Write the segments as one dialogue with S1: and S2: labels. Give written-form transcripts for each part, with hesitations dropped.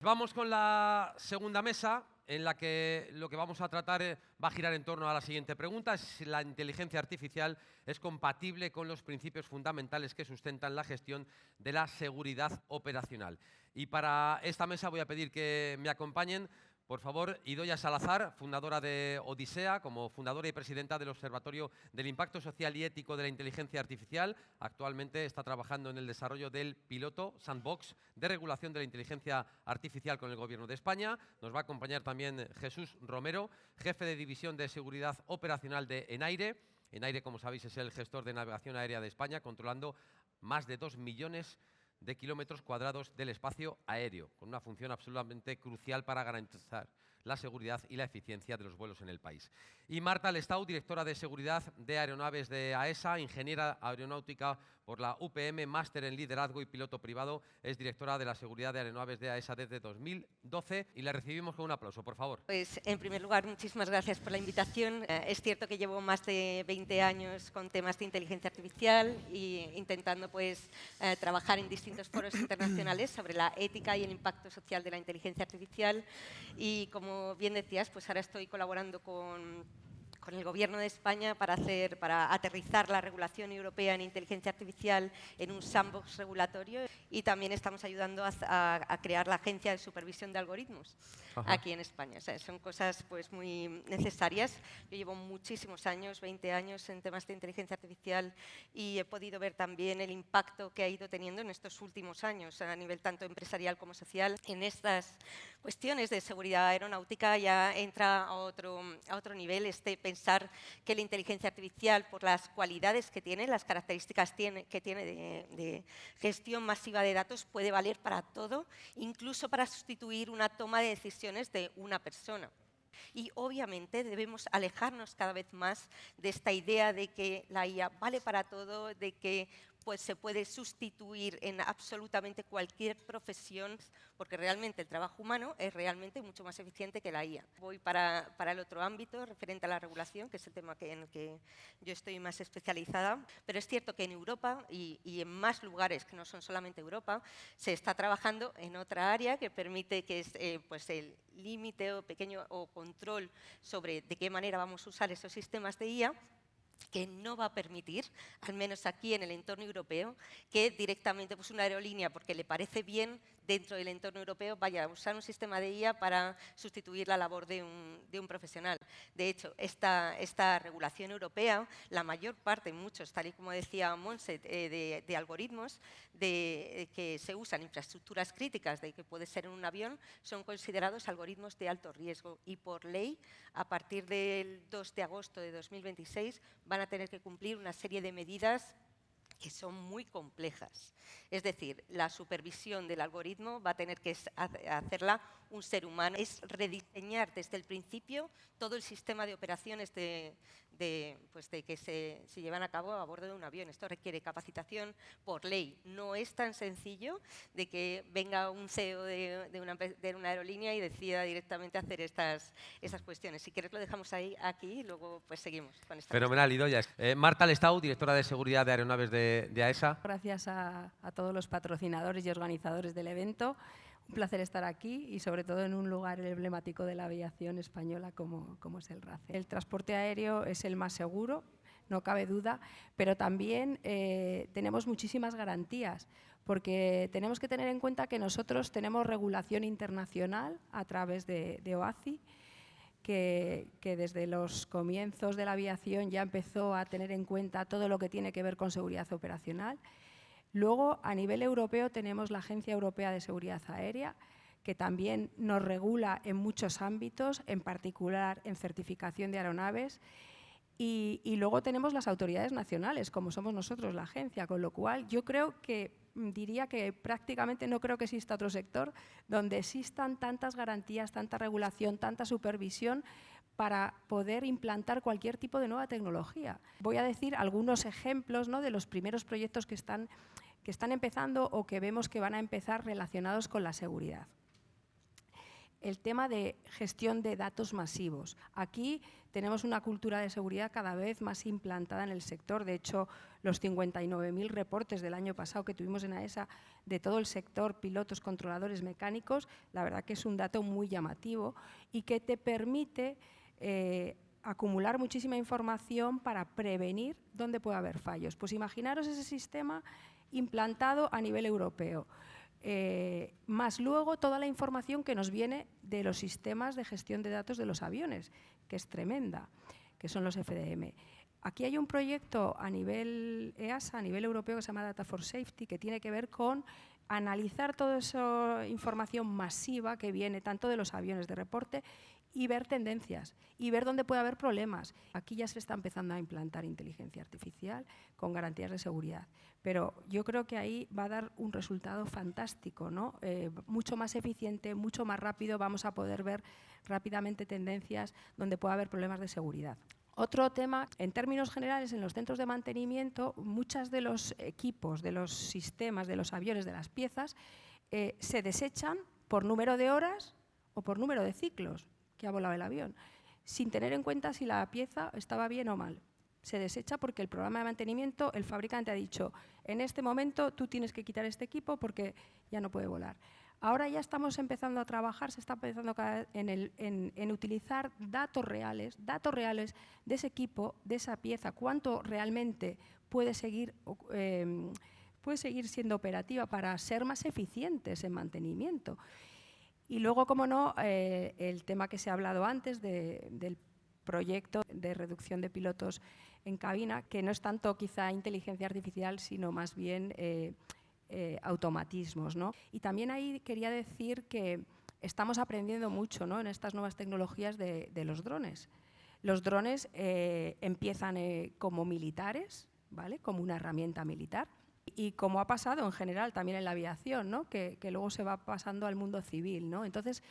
S1: Vamos con la segunda mesa, en la que lo que vamos a tratar va a girar en torno a la siguiente pregunta: si la inteligencia artificial es compatible con los principios fundamentales que sustentan la gestión de la seguridad operacional. Y para esta mesa voy a pedir que me acompañen, por favor, Idoia Salazar, fundadora de Odisea, como fundadora y presidenta del Observatorio del Impacto Social y Ético de la Inteligencia Artificial. Actualmente está trabajando en el desarrollo del piloto Sandbox de regulación de la inteligencia artificial con el Gobierno de España. Nos va a acompañar también Jesús Romero, jefe de División de Seguridad Operacional de Enaire. Enaire, como sabéis, es el gestor de navegación aérea de España, controlando más de 2 millones de kilómetros cuadrados del espacio aéreo, con una función absolutamente crucial para garantizar la seguridad y la eficiencia de los vuelos en el país. Y Marta Lestau, directora de Seguridad de Aeronaves de AESA, ingeniera aeronáutica por la UPM, máster en liderazgo y piloto privado, es directora de la Seguridad de Aeronaves de AESA desde 2012 y la recibimos con un aplauso, por favor.
S2: Pues, en primer lugar, muchísimas gracias por la invitación. Es cierto que llevo más de 20 años con temas de inteligencia artificial e intentando trabajar en distintos foros internacionales sobre la ética y el impacto social de la inteligencia artificial. Y como bien decías, pues ahora estoy colaborando con el Gobierno de España para aterrizar la regulación europea en inteligencia artificial en un sandbox regulatorio, y también estamos ayudando a crear la Agencia de Supervisión de Algoritmos aquí en España. O sea, son cosas pues muy necesarias. Yo llevo muchísimos años, 20 años en temas de inteligencia artificial, y he podido ver también el impacto que ha ido teniendo en estos últimos años a nivel tanto empresarial como social. En estas cuestiones de seguridad aeronáutica ya entra a otro nivel pensar que la inteligencia artificial, por las cualidades que tiene, las características que tiene de gestión masiva de datos, puede valer para todo, incluso para sustituir una toma de decisiones de una persona. Y obviamente debemos alejarnos cada vez más de esta idea de que la IA vale para todo, de que se puede sustituir en absolutamente cualquier profesión, porque realmente el trabajo humano es realmente mucho más eficiente que la IA. Voy para el otro ámbito, referente a la regulación, que es el tema en el que yo estoy más especializada. Pero es cierto que en Europa y en más lugares que no son solamente Europa, se está trabajando en otra área que permite que es el límite o pequeño o control sobre de qué manera vamos a usar esos sistemas de IA, que no va a permitir, al menos aquí en el entorno europeo, que directamente una aerolínea, porque le parece bien dentro del entorno europeo, vaya a usar un sistema de IA para sustituir la labor de un profesional. De hecho, esta regulación europea, la mayor parte, muchos, tal y como decía Montse, de algoritmos que se usan en infraestructuras críticas, de que puede ser en un avión, son considerados algoritmos de alto riesgo, y por ley, a partir del 2 de agosto de 2026, van a tener que cumplir una serie de medidas que son muy complejas. Es decir, la supervisión del algoritmo va a tener que hacerla un ser humano. Es rediseñar desde el principio todo el sistema de operaciones de que se llevan a cabo a bordo de un avión. Esto requiere capacitación por ley. No es tan sencillo de que venga un CEO de una aerolínea y decida directamente hacer estas cuestiones. Si quieres lo dejamos aquí y luego seguimos con esta
S1: Fenomenal, Idoia. Marta Lestau, directora de Seguridad de Aeronaves de AESA.
S3: Gracias a todos los patrocinadores y organizadores del evento. Un placer estar aquí y sobre todo en un lugar emblemático de la aviación española como es el RACE. El transporte aéreo es el más seguro, no cabe duda, pero también tenemos muchísimas garantías, porque tenemos que tener en cuenta que nosotros tenemos regulación internacional a través de OACI, que desde los comienzos de la aviación ya empezó a tener en cuenta todo lo que tiene que ver con seguridad operacional. Luego, a nivel europeo, tenemos la Agencia Europea de Seguridad Aérea, que también nos regula en muchos ámbitos, en particular en certificación de aeronaves. Y luego tenemos las autoridades nacionales, como somos nosotros, la agencia, con lo cual yo diría que prácticamente no creo que exista otro sector donde existan tantas garantías, tanta regulación, tanta supervisión para poder implantar cualquier tipo de nueva tecnología. Voy a decir algunos ejemplos, ¿no?, de los primeros proyectos que están empezando o que vemos que van a empezar relacionados con la seguridad. el tema de gestión de datos masivos. Aquí tenemos una cultura de seguridad cada vez más implantada en el sector. De hecho, los 59.000 reportes del año pasado que tuvimos en AESA de todo el sector, pilotos, controladores, mecánicos, la verdad que es un dato muy llamativo y que te permite acumular muchísima información para prevenir dónde puede haber fallos. Pues imaginaros ese sistema implantado a nivel europeo. Más luego toda la información que nos viene de los sistemas de gestión de datos de los aviones, que es tremenda, que son los FDM. Aquí hay un proyecto a nivel EASA, a nivel europeo, que se llama Data for Safety, que tiene que ver con analizar toda esa información masiva que viene tanto de los aviones de reporte y ver tendencias y ver dónde puede haber problemas. Aquí ya se está empezando a implantar inteligencia artificial con garantías de seguridad, pero yo creo que ahí va a dar un resultado fantástico, ¿no? Mucho más eficiente, mucho más rápido, vamos a poder ver rápidamente tendencias donde pueda haber problemas de seguridad. Otro tema, en términos generales, en los centros de mantenimiento, muchos de los equipos, de los sistemas, de los aviones, de las piezas, se desechan por número de horas o por número de ciclos que ha volado el avión, sin tener en cuenta si la pieza estaba bien o mal. Se desecha porque el programa de mantenimiento, el fabricante ha dicho, en este momento tú tienes que quitar este equipo porque ya no puede volar. Ahora ya estamos empezando a trabajar, se está empezando en utilizar datos reales de ese equipo, de esa pieza, cuánto realmente puede seguir siendo operativa para ser más eficientes en mantenimiento. Y luego, como no, el tema que se ha hablado antes del proyecto de reducción de pilotos en cabina, que no es tanto quizá inteligencia artificial, sino más bien automatismos, ¿no? Y también ahí quería decir que estamos aprendiendo mucho, ¿no?, en estas nuevas tecnologías de los drones. Los drones empiezan como militares, ¿vale?, como una herramienta militar, y como ha pasado en general también en la aviación, ¿no?, que luego se va pasando al mundo civil, ¿no? Entonces,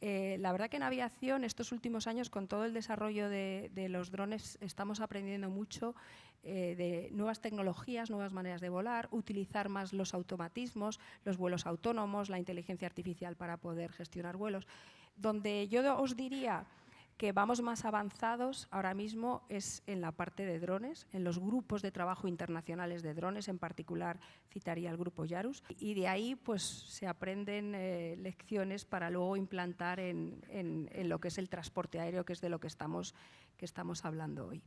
S3: la verdad que en aviación estos últimos años, con todo el desarrollo de los drones, estamos aprendiendo mucho de nuevas tecnologías, nuevas maneras de volar, utilizar más los automatismos, los vuelos autónomos, la inteligencia artificial para poder gestionar vuelos. Donde yo os diría que vamos más avanzados ahora mismo es en la parte de drones, en los grupos de trabajo internacionales de drones, en particular citaría el grupo Yarus, y de ahí pues se aprenden lecciones para luego implantar en lo que es el transporte aéreo, que es de lo que estamos hablando hoy.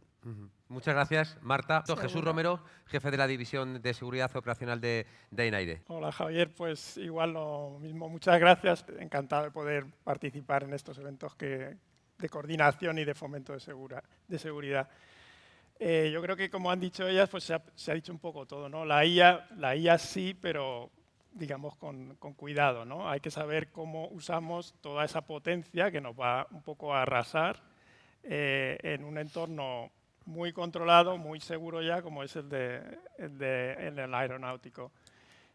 S1: Muchas gracias, Marta.
S3: Seguro.
S1: Jesús Romero, jefe de la División de Seguridad Operacional de ENAIRE.
S4: Hola, Javier. Pues igual lo mismo. Muchas gracias. Encantado de poder participar en estos eventos de coordinación y de fomento de seguridad. Yo creo que, como han dicho ellas, pues se ha dicho un poco todo, ¿no? La IA sí, pero digamos con cuidado, ¿no? Hay que saber cómo usamos toda esa potencia que nos va un poco a arrasar en un entorno muy controlado, muy seguro ya, como es el aeronáutico.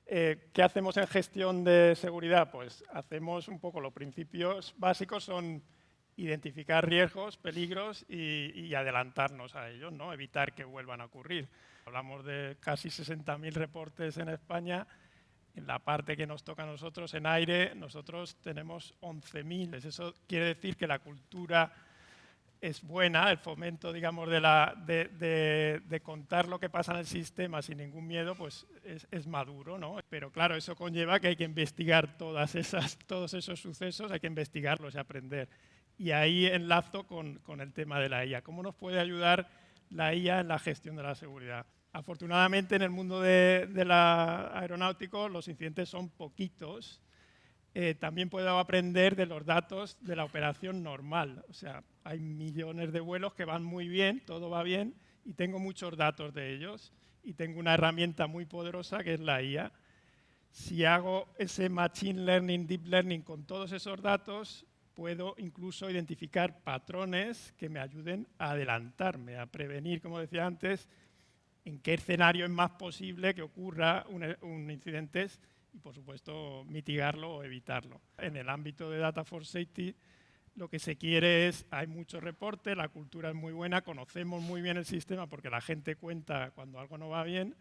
S4: ¿Qué hacemos en gestión de seguridad? Pues hacemos un poco, los principios básicos son identificar riesgos, peligros y adelantarnos a ellos, ¿no? Evitar que vuelvan a ocurrir. Hablamos de casi 60.000 reportes en España. En la parte que nos toca a nosotros, en aire, nosotros tenemos 11.000. Eso quiere decir que la cultura es buena, el fomento, digamos, de contar lo que pasa en el sistema sin ningún miedo, pues es maduro, ¿no? Pero claro, eso conlleva que hay que investigar todos esos sucesos, hay que investigarlos y aprender. Y ahí enlazo con el tema de la IA. ¿Cómo nos puede ayudar la IA en la gestión de la seguridad? Afortunadamente, en el mundo del aeronáutico, los incidentes son poquitos. También puedo aprender de los datos de la operación normal. O sea, hay millones de vuelos que van muy bien, todo va bien, y tengo muchos datos de ellos. Y tengo una herramienta muy poderosa que es la IA. Si hago ese machine learning, deep learning con todos esos datos, puedo incluso identificar patrones que me ayuden a adelantarme, a prevenir, como decía antes, en qué escenario es más posible que ocurra un incidente y, por supuesto, mitigarlo o evitarlo. En el ámbito de Data for Safety, lo que se quiere es, hay muchos reportes, la cultura es muy buena, conocemos muy bien el sistema porque la gente cuenta cuando algo no va bien,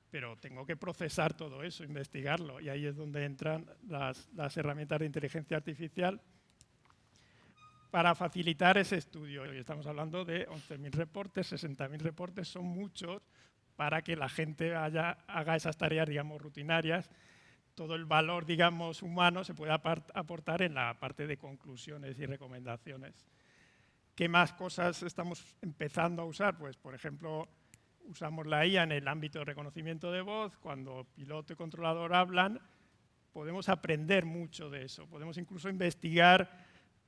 S4: pero tengo que procesar todo eso, investigarlo, y ahí es donde entran las herramientas de inteligencia artificial para facilitar ese estudio. Y estamos hablando de 11.000 reportes, 60.000 reportes, son muchos para que la gente haga esas tareas, digamos, rutinarias. Todo el valor, digamos, humano se puede aportar en la parte de conclusiones y recomendaciones. ¿Qué más cosas estamos empezando a usar? Pues, por ejemplo, usamos la IA en el ámbito de reconocimiento de voz. Cuando piloto y controlador hablan, podemos aprender mucho de eso. Podemos incluso investigar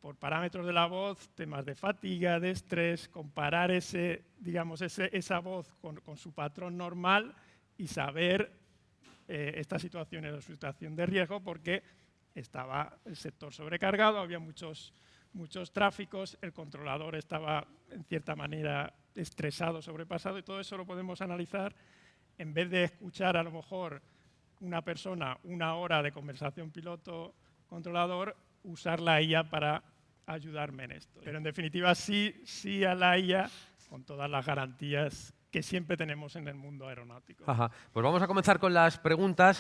S4: por parámetros de la voz temas de fatiga, de estrés, comparar esa voz con su patrón normal y saber esta situación era una situación de riesgo porque estaba el sector sobrecargado, había muchos tráficos, el controlador estaba en cierta manera estresado, sobrepasado, y todo eso lo podemos analizar en vez de escuchar a lo mejor una persona 1 hora de conversación piloto-controlador, usar la IA para ayudarme en esto. Pero en definitiva sí a la IA con todas las garantías que siempre tenemos en el mundo aeronáutico.
S1: Ajá. Pues vamos a comenzar con las preguntas.